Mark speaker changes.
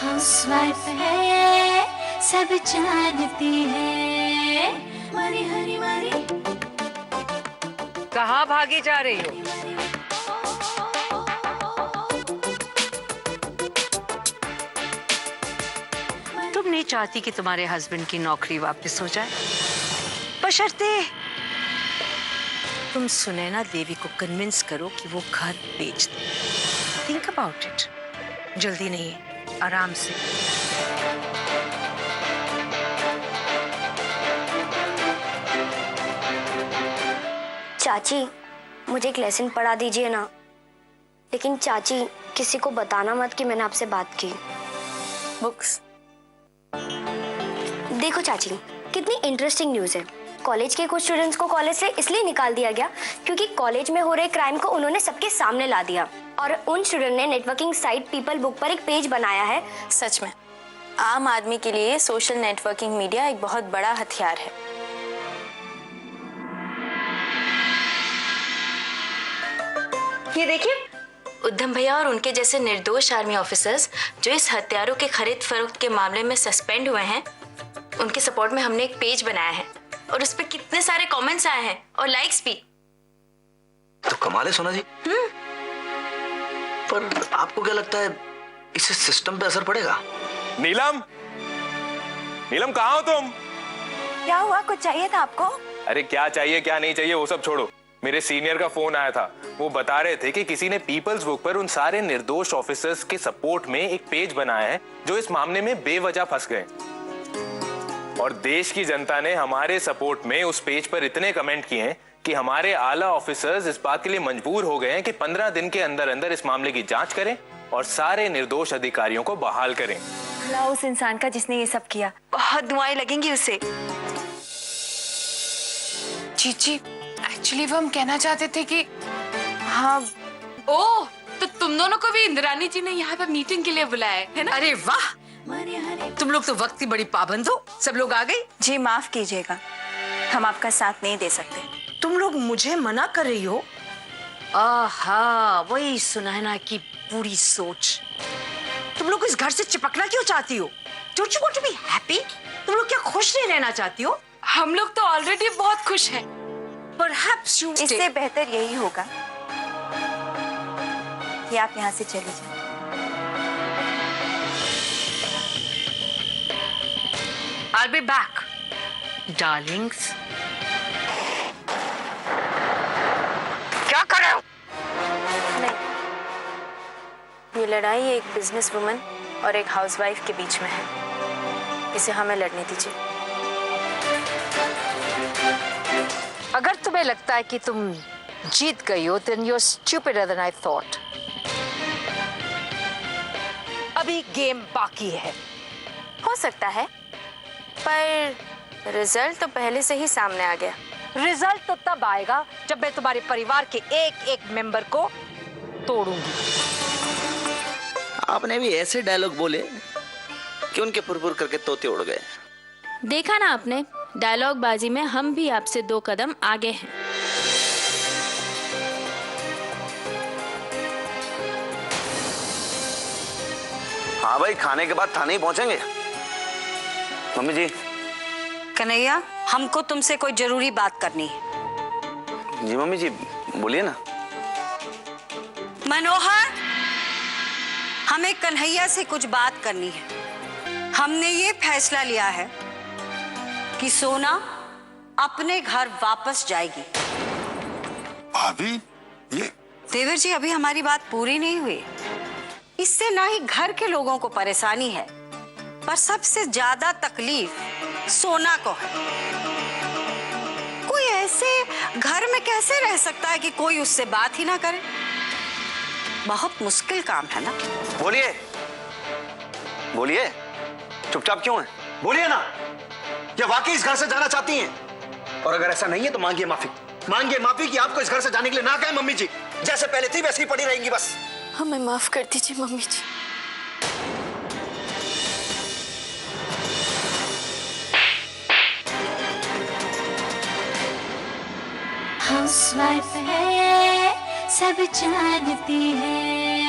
Speaker 1: Housewife है, सब जानती है। मारी हरी मारी।
Speaker 2: कहाँ भागे जा रही हो? तुम नहीं चाहती कि तुम्हारे हस्बैंड की नौकरी वापस हो जाए? बशर्ते तुम सुनैना देवी को कन्विंस करो कि वो घर बेच दे। Think about it. जल्दी नहीं है, आराम से।
Speaker 3: चाची, मुझे एक लेसन पढ़ा दीजिए ना। लेकिन चाची, किसी को बताना मत कि मैंने आपसे बात की।
Speaker 4: बुक्स
Speaker 3: देखो चाची, कितनी इंटरेस्टिंग न्यूज़ है। कॉलेज के कुछ स्टूडेंट्स को कॉलेज से इसलिए निकाल दिया गया क्योंकि कॉलेज में हो रहे क्राइम को उन्होंने सबके सामने ला दिया। और उन स्टूडेंट ने नेटवर्किंग साइट पीपल बुक पर एक पेज बनाया है।
Speaker 4: सच में आम आदमी के लिए सोशल नेटवर्किंग मीडिया एक बहुत बड़ा हथियार है। ये देखिए, उद्धम भैया और उनके जैसे निर्दोष आर्मी ऑफिसर्स जो इस हथियारों के खरीद फरोख्त के मामले में सस्पेंड हुए हैं, उनके सपोर्ट में हमने एक पेज बनाया है और उस पर कितने सारे कमेंट्स आए हैं और लाइक्स भी।
Speaker 5: तो कमाल है सोना जी। पर आपको क्या लगता है इससे सिस्टम पे असर पड़ेगा?
Speaker 6: नीलम, नीलम कहाँ हो तुम?
Speaker 4: क्या हुआ, कुछ चाहिए था आपको?
Speaker 6: अरे क्या चाहिए क्या नहीं चाहिए वो सब छोड़ो। मेरे सीनियर का फोन आया था। वो बता रहे थे कि किसी ने पीपल्स बुक पर उन सारे निर्दोष ऑफिसर्स के सपोर्ट में एक पेज बनाया है जो इस मामले में बेवजह फंस गए। और देश की जनता ने हमारे सपोर्ट में उस पेज पर इतने कमेंट किए हैं कि हमारे आला ऑफिसर्स इस बात के लिए मजबूर हो गए हैं कि 15 दिन के अंदर अंदर इस मामले की जांच करें और सारे निर्दोष अधिकारियों को बहाल करें।
Speaker 4: भला उस इंसान का जिसने ये सब किया, बहुत दुआएं लगेंगी उसे।
Speaker 7: चीची, एक्चुअली वो हम कहना चाहते थे कि
Speaker 4: हाँ।
Speaker 7: ओह, तो तुम दोनों को भी इंद्रानी जी ने यहाँ पे मीटिंग के लिए बुलाया है ना?
Speaker 2: अरे वाह, तुम लोग तो वक्त की बड़ी पाबंद हो। सब लोग आ गए?
Speaker 4: जी माफ कीजिएगा, हम आपका साथ नहीं दे सकते।
Speaker 2: तुम लोग मुझे मना कर रही हो? आहा, वही सुनैना की पूरी सोच। तुम लोग इस घर से चिपकना क्यों चाहती हो? Don't you want to be happy? तुम लोग क्या खुश नहीं रहना चाहती हो?
Speaker 7: हम लोग तो ऑलरेडी बहुत खुश हैं।
Speaker 2: Perhaps you stay.
Speaker 4: इससे बेहतर यही होगा कि आप यहाँ से चले जाएं।
Speaker 2: I'll be back, darlings. क्या कर रहे हो?
Speaker 4: नहीं, ये लड़ाई एक बिजनेस वुमन और एक हाउसवाइफ के बीच में है। इसे हमें लड़ने दीजिए।
Speaker 2: अगर तुम्हें लगता है कि तुम जीत गई हो, then you're stupider than I thought. अभी गेम बाकी है।
Speaker 4: हो सकता है, पर रिजल्ट तो पहले से ही सामने आ गया।
Speaker 2: रिजल्ट तो तब आएगा जब मैं तुम्हारे परिवार के एक एक मेंबर को तोड़ूंगी।
Speaker 5: आपने भी ऐसे डायलॉग बोले कि उनके पुरपुर करके तोते उड़ गए।
Speaker 8: देखा ना आपने, डायलॉग बाजी में हम भी आपसे 2 कदम आगे हैं।
Speaker 5: हाँ भाई, खाने के बाद थाने ही पहुंचेंगे। मम्मी जी।
Speaker 9: कन्हैया, हमको तुमसे कोई जरूरी बात करनी है।
Speaker 5: जी मम्मी जी, बोलिए ना।
Speaker 9: मनोहर, हमें कन्हैया से कुछ बात करनी है। हमने ये फैसला लिया है कि सोना अपने घर वापस जाएगी।
Speaker 10: भाभी, ये
Speaker 9: देवर जी, अभी हमारी बात पूरी नहीं हुई। इससे ना ही घर के लोगों को परेशानी है, पर सबसे ज्यादा तकलीफ सोना को है। कोई ऐसे घर में कैसे रह सकता है कि कोई उससे बात ही ना करे? बहुत मुश्किल काम है ना।
Speaker 5: बोलिए बोलिए, चुपचाप क्यों है? बोलिए ना। क्या वाकई इस घर से जाना चाहती हैं? और अगर ऐसा नहीं है तो मांगिए माफी। मांगिए माफी कि आपको इस घर से जाने के लिए ना कहे। मम्मी जी, जैसे पहले थी वैसे ही पड़ी रहेंगी बस।
Speaker 4: हमें माफ कर दीजिए मम्मी जी।
Speaker 1: हाउसवाइफ है, सब जानती है।